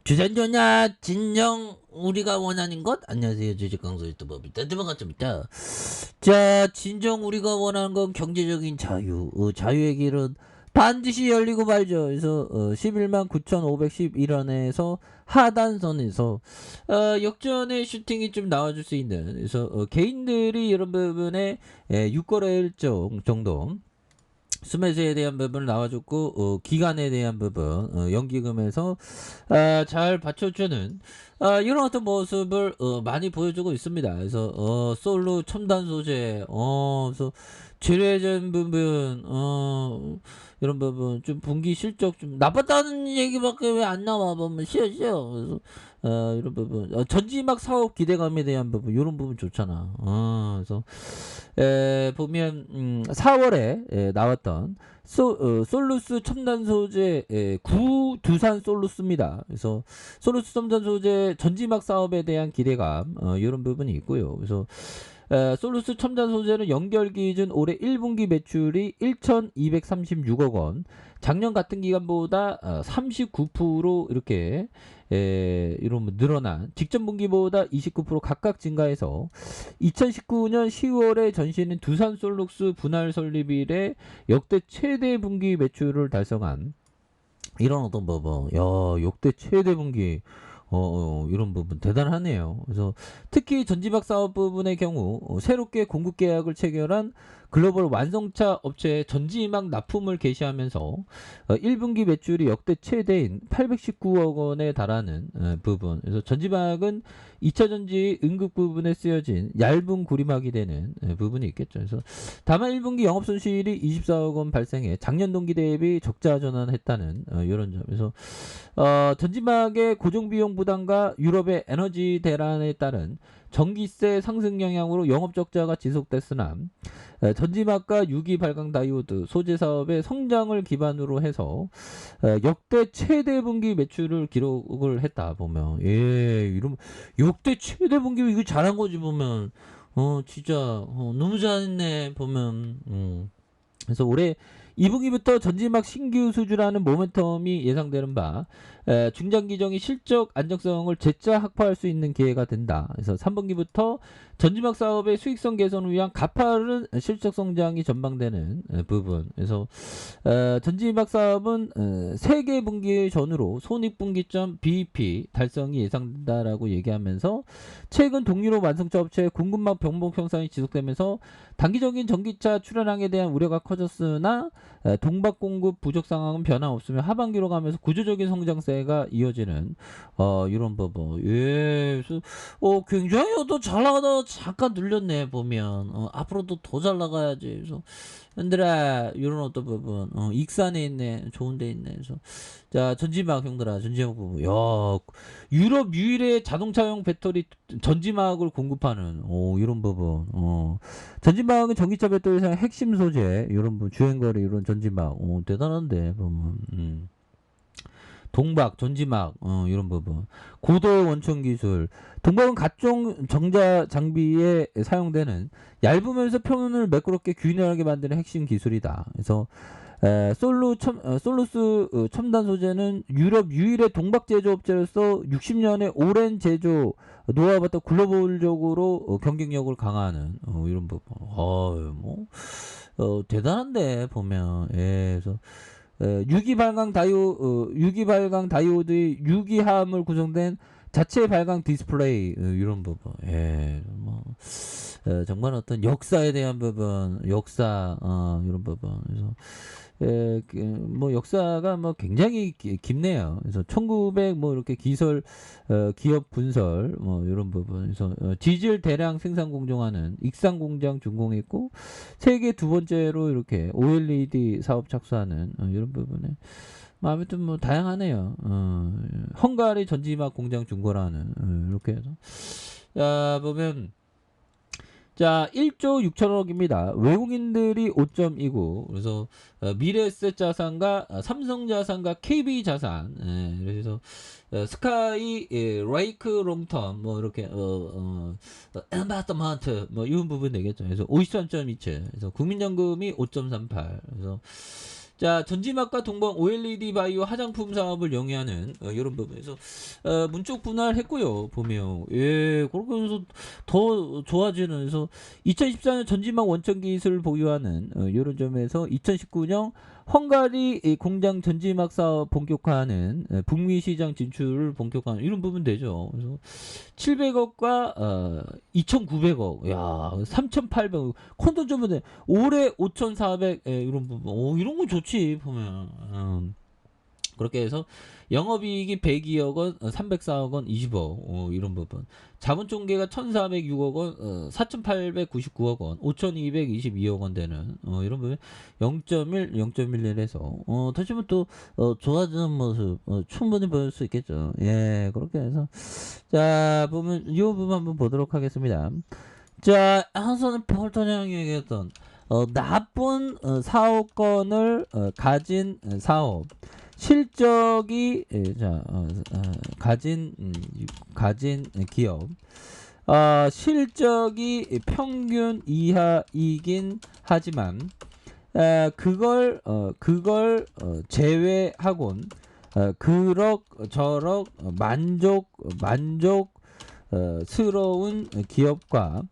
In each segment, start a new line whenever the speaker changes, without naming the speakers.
주전조냐 진정 우리가 원하는 것. 안녕하세요, 주식강사 유튜버 밑에드만갑니다. 자, 진정 우리가 원하는 건 경제적인 자유. 자유의 길은 반드시 열리고 말죠. 그래서 11만 9,511원에서 하단선에서 역전의 슈팅이 좀 나와줄 수 있는, 그래서 개인들이 이런 부분에 6거래 일정 정도 스매스에 대한 부분을 나와줬고, 기간에 대한 부분, 연기금에서 잘 받쳐주는 이런 어떤 모습을 많이 보여주고 있습니다. 그래서 솔로 첨단 소재, 그래서 재래전 부분, 이런 부분 좀 분기 실적 좀 나빴다는 얘기밖에 왜 안 나와 보면 쉬어. 그래서 이런 부분, 전지막 사업 기대감에 대한 부분, 이런 부분 좋잖아. 그래서 보면 4월에 나왔던 솔루스 첨단 소재, 구 두산 솔루스입니다. 그래서 솔루스 첨단 소재 전지막 사업에 대한 기대감, 이런 부분이 있고요. 그래서 솔루스 첨단 소재는 연결 기준 올해 1분기 매출이 1,236억 원, 작년 같은 기간보다 39% 이렇게 이런 늘어난, 직전 분기보다 29% 각각 증가해서 2019년 10월에 전시는 두산 솔룩스 분할 설립 이래 역대 최대 분기 매출을 달성한 이런 어떤 부분, 야, 역대 최대 분기, 이런 부분 대단하네요. 그래서 특히 전지박 사업 부분의 경우 새롭게 공급 계약을 체결한 글로벌 완성차 업체에 전지막 납품을 개시하면서 1분기 매출이 역대 최대인 819억 원에 달하는 부분. 그래서 전지막은 2차 전지 응급 부분에 쓰여진 얇은 구리막이 되는 부분이 있겠죠. 그래서 다만 1분기 영업 손실이 24억 원 발생해 작년 동기 대비 적자 전환했다는 이런 점에서 전지막의 고정 비용 부담과 유럽의 에너지 대란에 따른 전기세 상승 영향으로 영업 적자가 지속됐으나 전지막과 유기 발광 다이오드 소재 사업의 성장을 기반으로 해서 역대 최대 분기 매출을 기록을 했다 보면, 이런 역대 최대 분기, 이거 잘한 거지 보면. 진짜 너무 잘했네 보면. 그래서 올해 2분기부터 전지막 신규 수주라는 모멘텀이 예상되는 바 중장기적인 실적 안정성을 재차 확보할 수 있는 기회가 된다. 그래서 3분기부터 전지막 사업의 수익성 개선을 위한 가파른 실적 성장이 전망되는 부분. 그래서 전지막 사업은 세계 분기 전후로 손익분기점 BEP 달성이 예상된다라고 얘기하면서 최근 동유럽 완성차 업체의 공급망 병목 형상이 지속되면서 단기적인 전기차 출하량에 대한 우려가 커졌으나 동박 공급 부족 상황은 변함없으며 하반기로 가면서 구조적인 성장세가 이어지는 이런 부분. 그래서 굉장히 또 잘 나가다 잠깐 늘렸네 보면. 앞으로도 더 잘 나가야지. 그래서 형들아, 이런 어떤 부분, 익산에 있네, 좋은데 있네. 그래서 자, 전지막 형들아, 전지막 부분, 야, 유럽 유일의 자동차용 배터리 전지막을 공급하는 이런 부분. 전지막은 전기차 배터리상 핵심 소재, 이런 부분, 주행거리 이런 전지막, 대단한데 보면. 동박, 전지막, 이런 부분. 고도의 원천 기술. 동박은 각종 정자 장비에 사용되는 얇으면서 표면을 매끄럽게 균일하게 만드는 핵심 기술이다. 그래서 솔루스 첨단 소재는 유럽 유일의 동박 제조업체로서 60년의 오랜 제조 노하우를 바탕 글로벌적으로 경쟁력을 강화하는 이런 부분. 대단한데 보면. 그래서 유기 발광 다이오드의 유기화합물 구성된 자체 발광 디스플레이, 이런 부분. 정말 어떤 역사에 대한 부분, 역사, 이런 부분. 그래서 뭐 역사가 뭐 굉장히 깊네요. 그래서 1900 뭐 이렇게 기술 기업 분설 뭐 이런 부분에서 디젤 대량 생산 공정하는 익산 공장 준공했고, 세계 두 번째로 이렇게 OLED 사업 착수하는 이런 부분에 아무튼 뭐 다양하네요. 헝가리 전지막 공장 준공하는 이렇게 해서 보면. 자, 1조 6천억입니다. 외국인들이 5.29. 그래서 미래에셋 자산과 삼성자산과 KB자산. 그래서 스카이 레이크 롱텀 뭐 이렇게 엔바트먼트 뭐 이런 부분 되겠죠. 그래서 53.27. 그래서 국민연금이 5.38. 그래서 자, 전지막과 동방 OLED 바이오 화장품 사업을 영위하는 이런 부분에서 문쪽 분할했고요. 보면 그렇게 해서 더 좋아지는 그래서 2014년 전지막 원천 기술 보유하는 이런 점에서 2019년 헝가리 이 공장 전지막 사업 본격화하는 북미 시장 진출을 본격화하는 이런 부분 되죠. 그래서 700억과 2,900억, 야, 3,800억, 콘도 좀 올해 5,400 이런 부분, 이런 거 좋지 보면. 그렇게 해서 영업이익이 102억 원, 304억 원, 20억 이런 부분. 자본총계가 1,406억 원, 4,899억 원, 5,222억 원 되는 이런 부분 0.1, 0.11에서 다시 한번 또 좋아지는 모습 충분히 보일 수 있겠죠. 예, 그렇게 해서 자 보면 이 부분 한번 보도록 하겠습니다. 자, 한선은 폴터장이 얘기했던 나쁜 사업권을 가진 사업. 실적이 가진 기업 실적이 평균 이하이긴 하지만 그걸 제외하곤 그럭저럭 만족스러운 기업과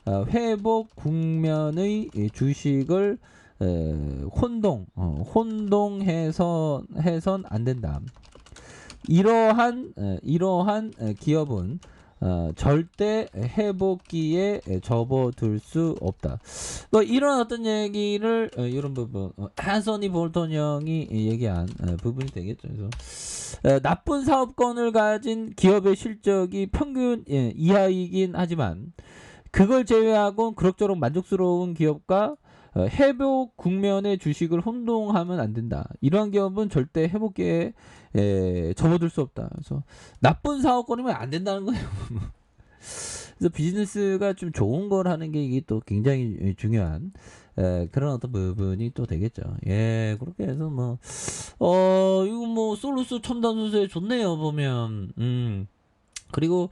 회복 국면의 주식을 혼동해선 안 된다. 이러한 기업은 절대 회복기에 접어들 수 없다. 뭐 이런 어떤 얘기를 이런 부분 한서니 볼턴 형이 얘기한 부분이 되겠죠. 그래서 나쁜 사업권을 가진 기업의 실적이 평균 이하이긴 하지만 그걸 제외하고 그럭저럭 만족스러운 기업과 회복 국면의 주식을 혼동하면 안 된다. 이러한 기업은 절대 회복기에 접어들 수 없다. 그래서 나쁜 사업권이면 안 된다는 거예요. 그래서 비즈니스가 좀 좋은 걸 하는 게 이게 또 굉장히 중요한 그런 어떤 부분이 또 되겠죠. 예, 그렇게 해서 이거 솔루스 첨단 소재 좋네요 보면. 그리고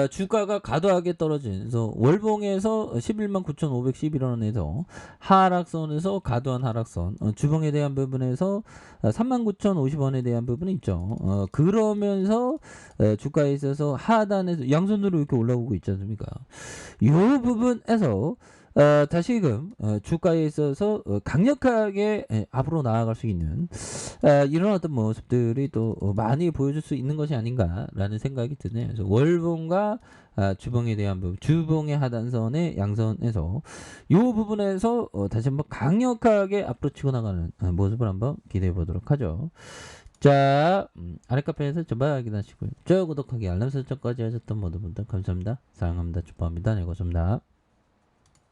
주가가 과도하게 떨어진 그래서 월봉에서 11만 9,511원에서 하락선에서 과도한 하락선 주봉에 대한 부분에서 39,050원에 대한 부분이 있죠. 그러면서 주가에 있어서 하단에서 양손으로 이렇게 올라오고 있지 않습니까? 이 부분에서 다시금 주가에 있어서 강력하게 앞으로 나아갈 수 있는 이런 어떤 모습들이 또 많이 보여줄 수 있는 것이 아닌가라는 생각이 드네요. 그래서 월봉과 주봉에 대한 부분, 주봉의 하단선의 양선에서 이 부분에서 다시 한번 강력하게 앞으로 치고 나가는 모습을 한번 기대해 보도록 하죠. 자, 아래 카페에서 전방 확인하시고요. 좋아요, 구독하기, 알람 설정까지 하셨던 모든 분들 감사합니다. 사랑합니다. 축복합니다. 네, 고맙습니다.